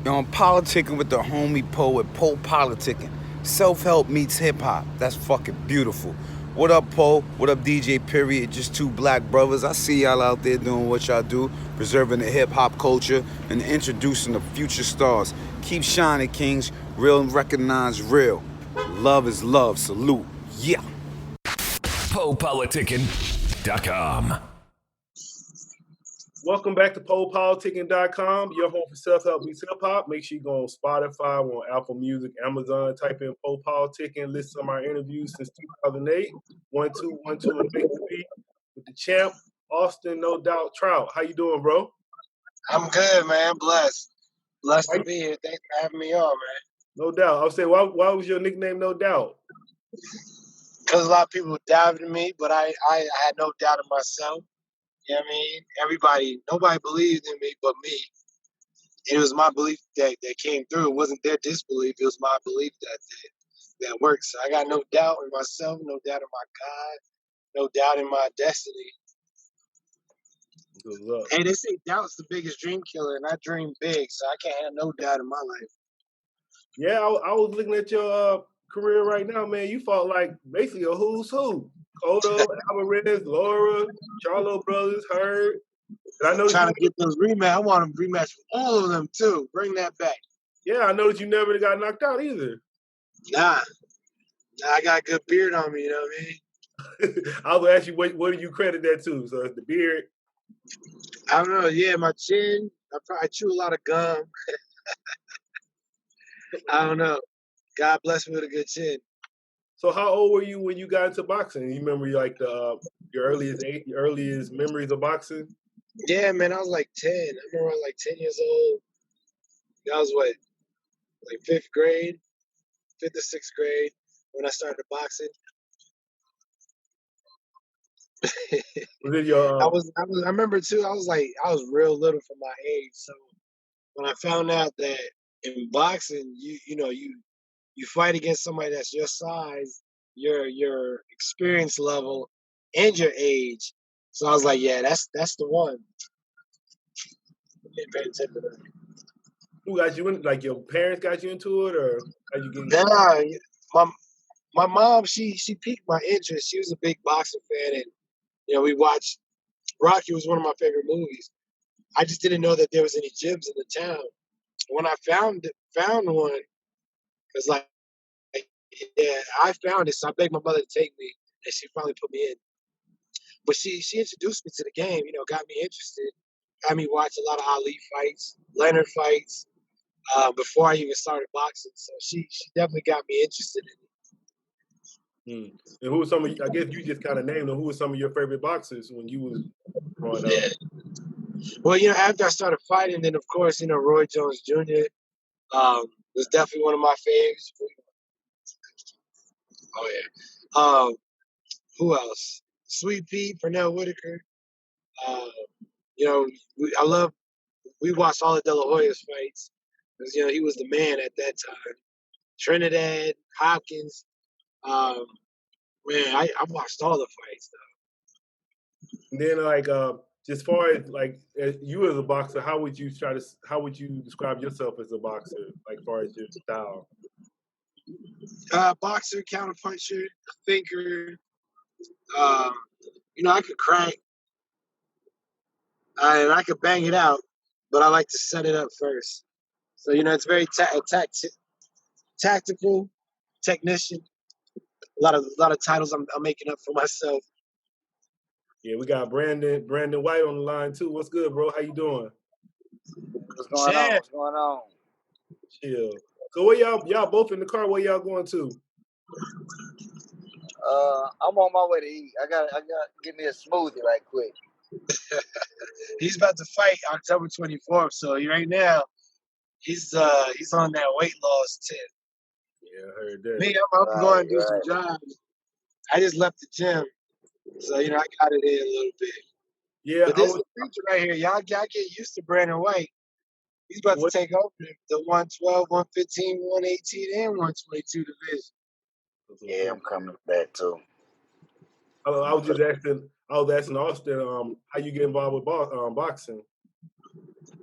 I'm politicking with the homie poet, PoPolitickin. Self-help meets hip-hop. That's fucking beautiful. What up, Poe? What up, DJ Period? Just two black brothers. I see y'all out there doing what y'all do, preserving the hip-hop culture and introducing the future stars. Keep shining, kings. Real and recognize real. Love is love. Salute. Yeah. PoPolitickin.com. Welcome back to PoPolitickin.com, your home for self-help meets hip-hop. Make sure you go on Spotify, on Apple Music, Amazon, type in PoPolitickin, list some of our interviews since 2008. 1212 and Make the Beat with the champ, Austin, no doubt, Trout. How you doing, bro? I'm good, man. Blessed to be here. Thanks for having me on, man. No doubt. I was saying, why was your nickname No Doubt? Because a lot of people doubted me, but I had no doubt in myself. You know what I mean? Nobody believed in me but me. It was my belief that came through. It wasn't their disbelief. It was my belief that worked. So I got no doubt in myself, no doubt in my God, no doubt in my destiny. Good luck. Hey, they say doubt's the biggest dream killer, and I dream big, so I can't have no doubt in my life. Yeah, I was looking at your career right now, man. You fought like basically a who's who. Cotto, Alvarez, Laura, Charlo Brothers, Hurd. And I know Trying to get those rematch. I want them rematch with all of them too. Bring that back. Yeah, I know that you never got knocked out either. Nah, I got a good beard on me. You know what I mean? I was gonna ask you what do you credit that to? So it's the beard. I don't know. Yeah, my chin. I chew a lot of gum. I don't know. God bless me with a good chin. So how old were you when you got into boxing? You remember like your earliest memories of boxing? Yeah, man, I was like 10. I remember I was like 10 years old. That was what, like fifth to sixth grade when I started boxing. Was it your? I remember too. I was real little for my age. So when I found out that in boxing, you fight against somebody that's your size, your experience level, and your age. So I was like, yeah, that's the one. Who got you in? Like your parents got you into it, or how you get? Nah, my mom, she piqued my interest. She was a big boxing fan, and we watched. Rocky was one of my favorite movies. I just didn't know that there was any gyms in the town. When I found one, because yeah, I found it, so I begged my mother to take me, and she finally put me in. But she introduced me to the game, got me interested, had me watch a lot of Ali fights, Leonard fights, before I even started boxing. So she definitely got me interested in it. And who was some of? I guess you just kind of named them. Who were some of your favorite boxers when you was growing up? Well, after I started fighting, then of course, Roy Jones Jr. Was definitely one of my favorites. Oh yeah. Who else? Sweet Pea, Pernell Whitaker. We watched all of De La Hoya's fights because he was the man at that time. Trinidad, Hopkins. Man, I watched all the fights though. And then as far as you as a boxer, how would you describe yourself as a boxer? Like far as your style? Boxer, counterpuncher, thinker. I could crank. And I could bang it out, but I like to set it up first. So, it's very tactical, technician. A lot of titles I'm making up for myself. Yeah, we got Brandon White on the line too. What's good, bro? How you doing? What's going on? What's going on? Chill. So where y'all both in the car? Where y'all going to? I'm on my way to eat. I got give me a smoothie right quick. He's about to fight October 24th, so right now he's on that weight loss tip. Yeah, I heard that. Me, I'm going to do some jobs. I just left the gym, so I got it in a little bit. Yeah, but this is the future right here. Y'all get used to Brandon White. He's about to take over the 112, 115, 118, and 122 division. Yeah, I'm coming back too. I was asking Austin, how you get involved with boxing?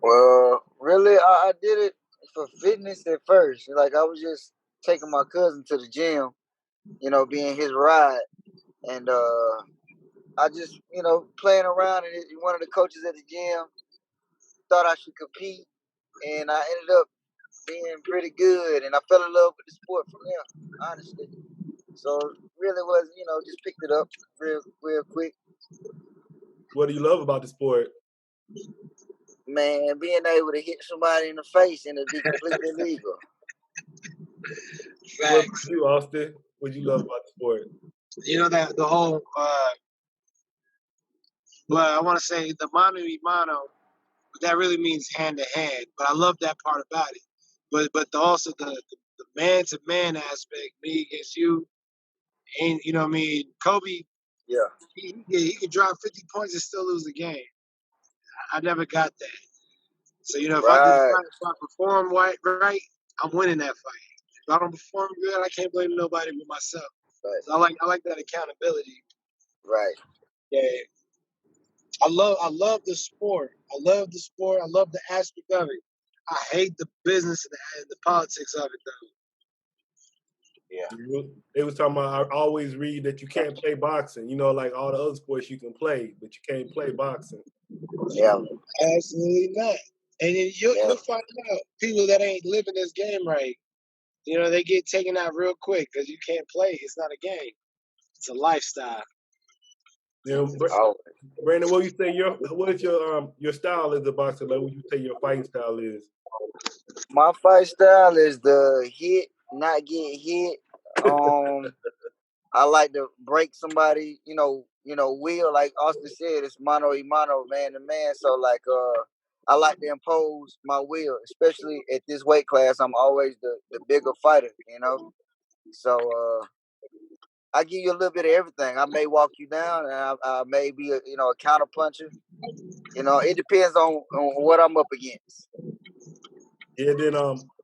Well, really, I did it for fitness at first. Like I was just taking my cousin to the gym, being his ride, and I just playing around, and one of the coaches at the gym thought I should compete, and I ended up being pretty good, and I fell in love with the sport from there, honestly. So really was, just picked it up real quick. What do you love about the sport? Man, being able to hit somebody in the face and it be completely legal. What about Facts. you, Austin? What do you love about the sport? You know that the whole well, I want to say the mano y mano, that really means hand to hand. But I love that part about it. But also the man to man aspect, me against you, and you know what I mean. Kobe, Yeah. he could drop 50 points and still lose the game. I never got that. So if Right. I perform right, I'm winning that fight. If I don't perform good, I can't blame nobody but myself. Right. So I like that accountability. Right. Yeah. I love the sport. I love the sport. I love the aspect of it. I hate the business and the politics of it though. Yeah. They was talking about, I always read that you can't play boxing. Like all the other sports you can play, but you can't play boxing. Yeah. Absolutely not. And then you'll find out people that ain't living this game right. They get taken out real quick because you can't play. It's not a game. It's a lifestyle. Oh. Brandon, what you say what's your style as a boxer? Like what you say your fighting style is? My fight style is the hit, not get hit. I like to break somebody, will, like Austin said, it's mano y mano, man to man. So like I like to impose my will, especially at this weight class. I'm always the bigger fighter. So I give you a little bit of everything. I may walk you down, and I may be a counter puncher. It depends on what I'm up against. Yeah, then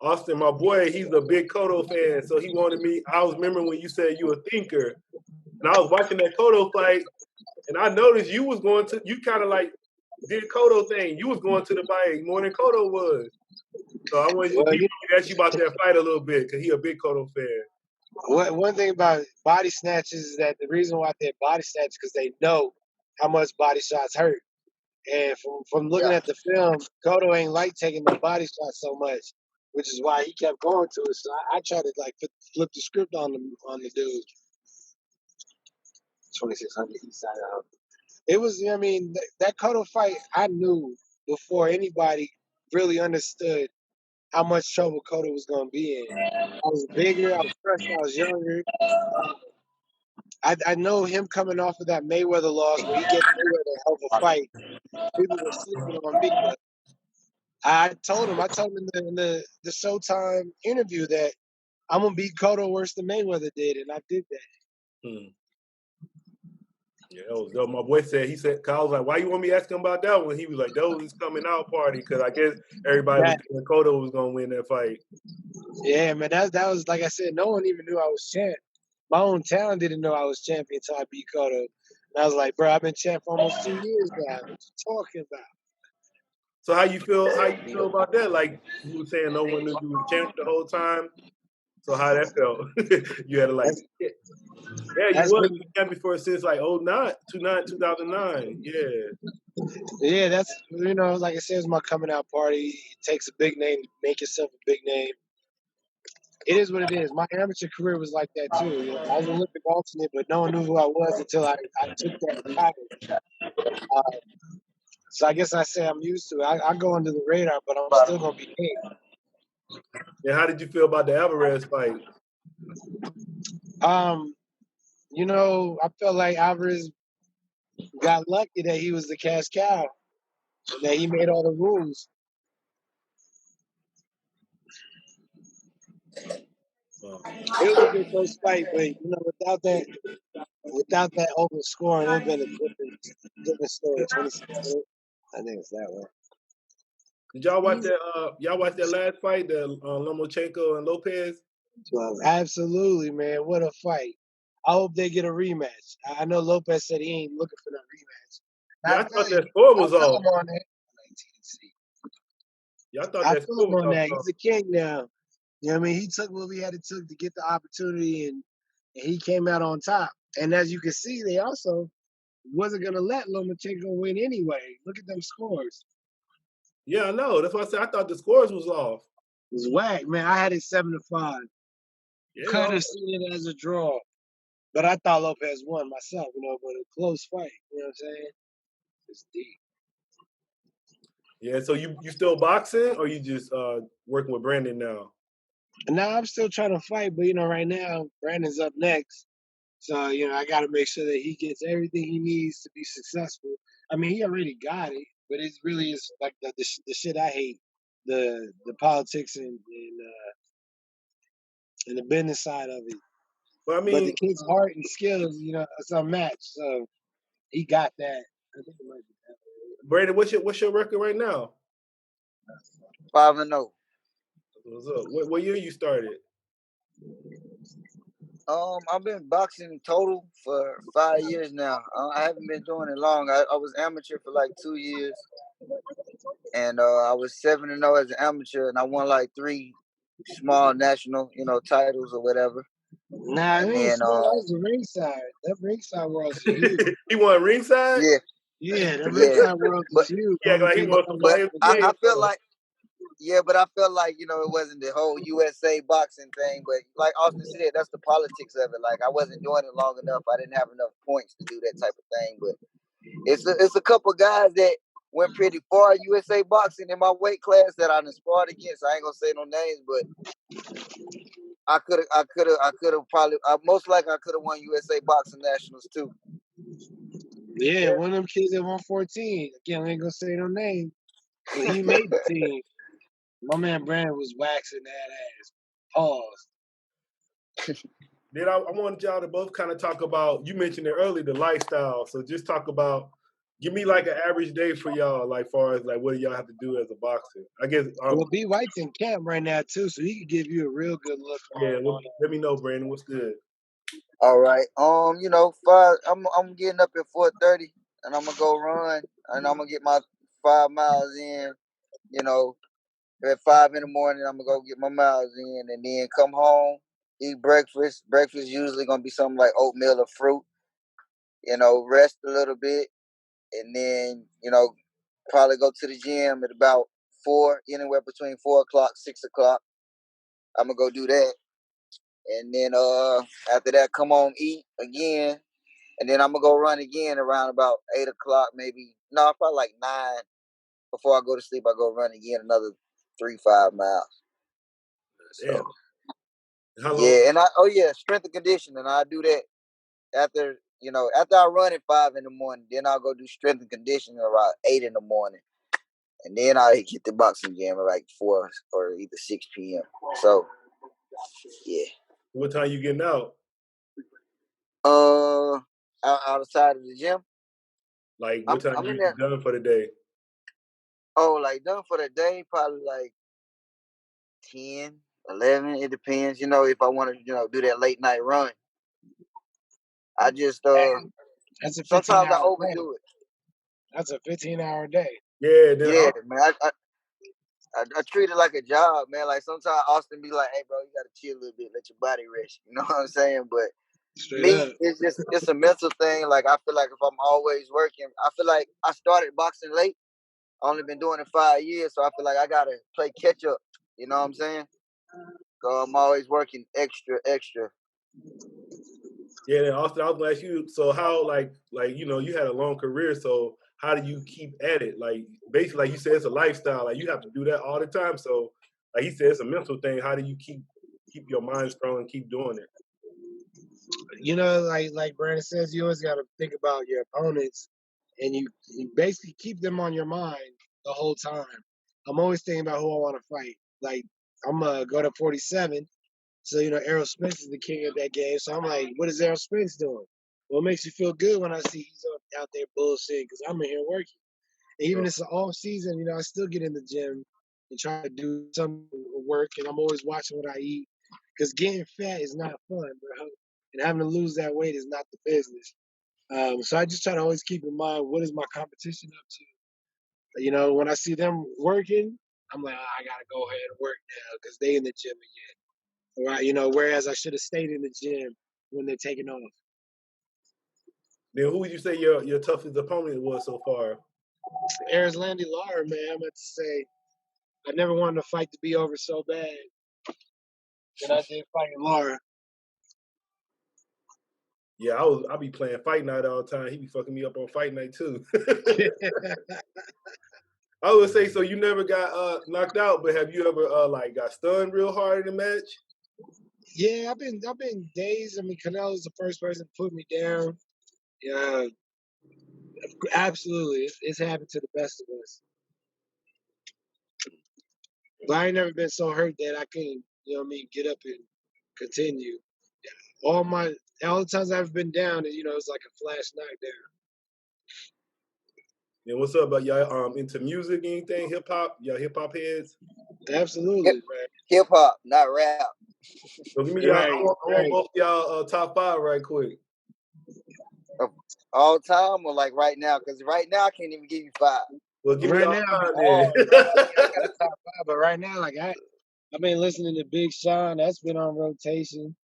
Austin, my boy, he's a big Cotto fan, so he wanted me. I was remembering when you said you a thinker, and I was watching that Cotto fight, and I noticed you was going to, you kind of like did Cotto thing. You was going to the fight more than Cotto was. So I wanted Well, to ask you about that fight a little bit because he a big Cotto fan. one thing about body snatches is that the reason why they're body snatches because they know how much body shots hurt. And from looking Yeah. at the film, Cotto ain't like taking no body shots so much, which is why he kept going to it. So I tried to like flip the script on the dude. 2600 east side out. It was, that Cotto fight, I knew before anybody really understood how much trouble Cotto was going to be in. I was bigger, I was fresh, I was younger. I know him coming off of that Mayweather loss where he gave Mayweather a hell of a fight. People were sleeping on me, but I told him in the Showtime interview that I'm gonna beat Cotto worse than Mayweather did, and I did that. Yeah, that was dope. My boy said, cause I was like, why you want me asking about that one? He was like, that was his coming out party, because I guess everybody was thinking Cotto was gonna win that fight. Yeah, man, that was like I said, no one even knew I was champ. My own town didn't know I was champion until I beat Cotto. And I was like, bro, I've been champ for almost 2 years now. What you talking about? So how you feel about that? Like you were saying, no one knew you were champ the whole time. So how that felt? You had to like, yeah, you That's was been, champion for since like 2009. yeah, that's like I said, it's my coming out party. It takes a big name to make yourself a big name. It is what it is. My amateur career was like that too. I was Olympic alternate, but no one knew who I was until I took that title. So I guess I say I'm used to it. I go under the radar, but I'm still gonna be king. And how did you feel about the Alvarez fight? I felt like Alvarez got lucky that he was the cash cow and that he made all the rules. It was a good first fight, but without that open scoring, it would have been a different story. 26. I think it's that way. Did y'all watch that? Y'all watch that last fight, the Lomachenko and Lopez? Absolutely, man. What a fight. I hope they get a rematch. I know Lopez said he ain't looking for no rematch. Yeah, I thought that score was I feel off. him on that. Yeah, I thought I that feel school him was on off that. top. He's a king now. You know what I mean? He took what we had to get the opportunity, and he came out on top. And as you can see, they also wasn't going to let Lomachenko win anyway. Look at them scores. Yeah, I know. That's why I said I thought the scores was off. It was whack, man. I had it 7-5. Yeah, Could have seen it as a draw. But I thought Lopez won myself, but a close fight. You know what I'm saying? It's deep. yeah. So you still boxing, or you just working with Brandon now? And now I'm still trying to fight, but right now Brandon's up next. So, I got to make sure that he gets everything he needs to be successful. I mean, he already got it, but it really is like the shit I hate, the politics and the business side of it. But I But the mean, kid's heart and skills, it's unmatched. So he got that. I think it might be that. Brandon, what's your record right now? 5-0. What's up? What year you started? I've been boxing total for 5 years now. I haven't been doing it long. I was amateur for like 2 years, and I was 7-0 as an amateur, and I won like 3 small national, titles or whatever. Nah, it And ain't then, small. That was the ringside. That ringside world's huge. He won ringside. yeah, Yeah, the yeah, ringside world but is huge. Yeah, like he wants some but YMCA. I feel like. Yeah, but I felt like, it wasn't the whole USA boxing thing. But like Austin said, that's the politics of it. Like I wasn't doing it long enough. I didn't have enough points to do that type of thing. But it's a couple guys that went pretty far USA boxing in my weight class that I done sparred against. I ain't gonna say no names, but I could have probably most likely I could have won USA boxing nationals too. Yeah, one of them kids at 114. Again, I ain't gonna say no name, but he made the team. My man Brandon was waxing that ass. Pause. Then I wanted y'all to both kind of talk about. You mentioned it earlier, the lifestyle. So just talk about. Give me like an average day for y'all, like far as like what do y'all have to do as a boxer? I guess. Well, B White's in camp right now too, so he could give you a real good look Yeah. on Let me know, Brandon. What's good? All right. I'm getting up at 4:30, and I'm gonna go run, and I'm gonna get my 5 miles in. You know, at 5 in the morning, I'm gonna go get my miles in, and then come home, eat breakfast. Breakfast usually gonna be something like oatmeal or fruit. Rest a little bit, and then probably go to the gym at about 4, anywhere between 4 o'clock, 6 o'clock. I'm gonna go do that, and then after that, come home, eat again, and then I'm gonna go run again around about 8 o'clock, maybe. No, probably like 9. Before I go to sleep, I go run again another 3-5 miles. Damn. So How long? yeah, and strength and conditioning. I do that after I run at 5 in the morning. Then I'll go do strength and conditioning around 8 in the morning, and then I hit the boxing gym at like 4 or either 6 p.m. So yeah. What time you getting out? Outside of the gym, Like what time I'm you in there. done for the day? Oh, like done for the day, probably like 10, 11. It depends, if I want to, do that late night run. I just That's a sometimes I 15-hour day. overdo it. That's a 15-hour day. Yeah. Then Yeah, man. I treat it like a job, man. Like sometimes Austin be like, "Hey, bro, you gotta chill a little bit, let your body rest." You know what I'm saying? But Straight me, up. it's a mental thing. Like I feel like if I'm always working, I feel like I started boxing late. I only been doing it 5 years, so I feel like I gotta play catch up. You know what I'm saying? So I'm always working extra. yeah. Then Austin, I was gonna ask you. So how you had a long career. So how do you keep at it? Like basically, like you said, it's a lifestyle. Like you have to do that all the time. So like he said, it's a mental thing. How do you keep your mind strong and keep doing it? Like Brandon says, you always got to think about your opponents, and you basically keep them on your mind the whole time. I'm always thinking about who I want to fight. Like I'm gonna go to 47, so Errol Spence is the king of that game. So I'm like, what is Errol Spence doing? Well, it makes you feel good when I see he's out there bullshitting because I'm in here working. And even it's an off season, I still get in the gym and try to do some work, and I'm always watching what I eat because getting fat is not fun, bro. And having to lose that weight is not the business. So I just try to always keep in mind what is my competition up to. When I see them working, I'm like, I gotta go ahead and work now because they in the gym again. Right? You know, whereas I should have stayed in the gym when they're taking off. Then who would you say your toughest opponent was so far? Landy Lara, man, I'm about to say I never wanted to fight to be over so bad. And I did fight Lara. Yeah, I be playing Fight Night all the time. He be fucking me up on Fight Night too. I would say, so you never got knocked out, but have you ever like got stunned real hard in a match? Yeah, I've been dazed. I mean, Canelo's the first person to put me down. Yeah, absolutely. It's happened to the best of us. But I ain't never been so hurt that I couldn't, you know what I mean, get up and continue. All the times I've been down, you know, it's like a flash knockdown. And what's up, about y'all into music, anything, hip hop? Y'all hip hop heads? Absolutely, man. Hip hop, not rap. So give me y'all. I want both y'all top 5 right quick. All time or like right now? Because right now I can't even give you 5. Well, give right me now, all time I then. got a top 5, but right now, like I've been listening to Big Sean. That's been on rotation.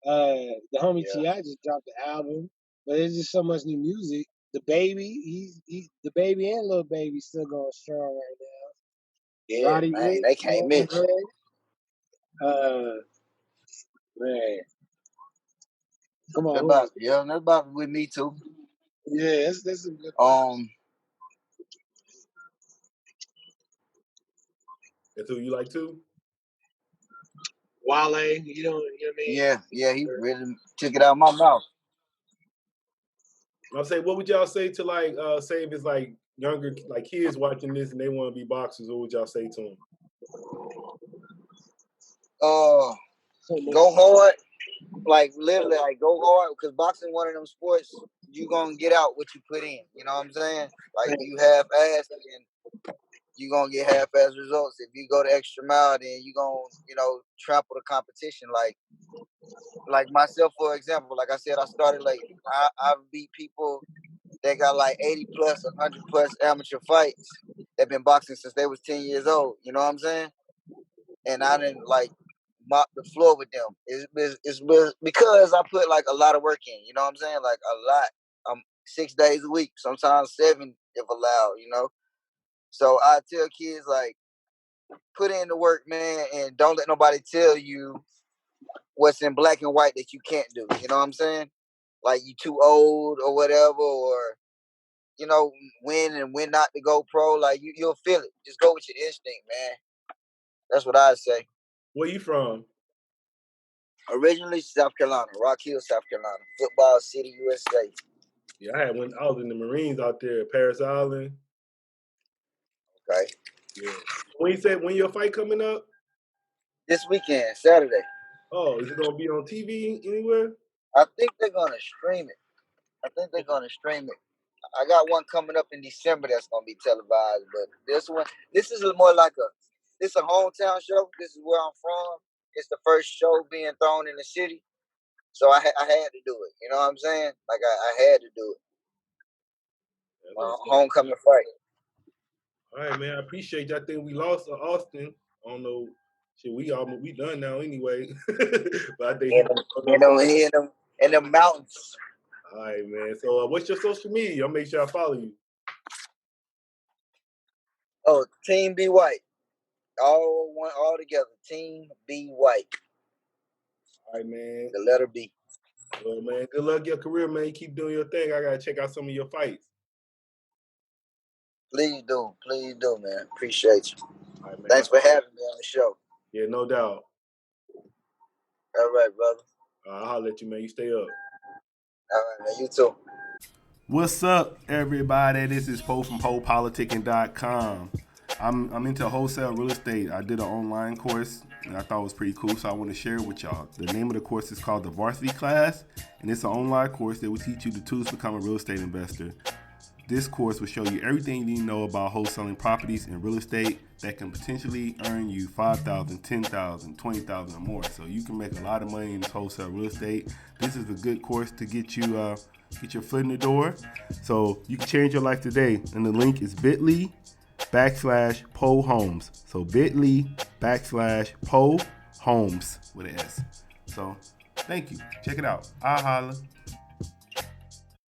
The homie T.I. just dropped the album, but there's just so much new music. The Baby, he's the Baby and Lil Baby still going strong right now. Yeah, Roddy man, Ricch, they can't miss. Man, come on. That's about with me too. Yeah, that's some good. That's who you like too? Wale, you know what I mean? Yeah, he really took it out of my mouth. I'll say, what would y'all say to like, say if it's like younger, like kids watching this and they want to be boxers, what would y'all say to them? Go hard, like literally, like go hard, because boxing one of them sports you gonna get out what you put in. You know what I'm saying? Like you half-ass, and you gonna get half-ass results. If you go the extra mile, then you gonna, you know, trample the competition. Like myself, for example, like I said, I started late. I've beat people that got like 80 plus, 100 plus amateur fights. They've been boxing since they was 10 years old. You know what I'm saying? And I didn't like mop the floor with them. It's because I put like a lot of work in. You know what I'm saying? Like a lot. 6 days a week, sometimes 7 if allowed. You know. So I tell kids like, put in the work, man, and don't let nobody tell you what's in black and white that you can't do. You know what I'm saying? Like you too old or whatever, or you know, when and when not to go pro. Like you'll feel it. Just go with your instinct, man. That's what I say. Where you from? Originally South Carolina, Rock Hill, South Carolina, Football City, USA. Yeah, I was in the Marines out there, Paris Island. Okay. Yeah. When your fight coming up? This weekend, Saturday. Oh, is it gonna be on TV anywhere? I think they're gonna stream it. I got one coming up in December that's gonna be televised, but this is more like it's a hometown show. This is where I'm from. It's the first show being thrown in the city, so I had to do it. You know what I'm saying? Like I had to do it. Homecoming fight. All right, man. I appreciate you. I think we lost Austin. I don't know. Shit, we done now anyway. But I think in the mountains. All right, man. So what's your social media? I'll make sure I follow you. Oh, Team B White. All together. Team B White. All right, man. The letter B. Well, man, good luck in your career, man. You keep doing your thing. I gotta check out some of your fights. Please do, man. Appreciate you. All right, man. Thanks for having me on the show. Yeah, no doubt. All right, brother. I'll holler at you, man. You stay up. All right, man. You too. What's up, everybody? This is Po from PoPolitickin.com. I'm into wholesale real estate. I did an online course and I thought it was pretty cool, so I want to share it with y'all. The name of the course is called the Varsity Class, and it's an online course that will teach you the tools to become a real estate investor. This course will show you everything you need to know about wholesaling properties and real estate that can potentially earn you $5,000, $10,000, $20,000 or more. So you can make a lot of money in this wholesale real estate. This is a good course to get you get your foot in the door. So you can change your life today. And the link is bit.ly bit.ly/Po Homes. So bit.ly/Po Homes with an S. So thank you. Check it out. I'll holla.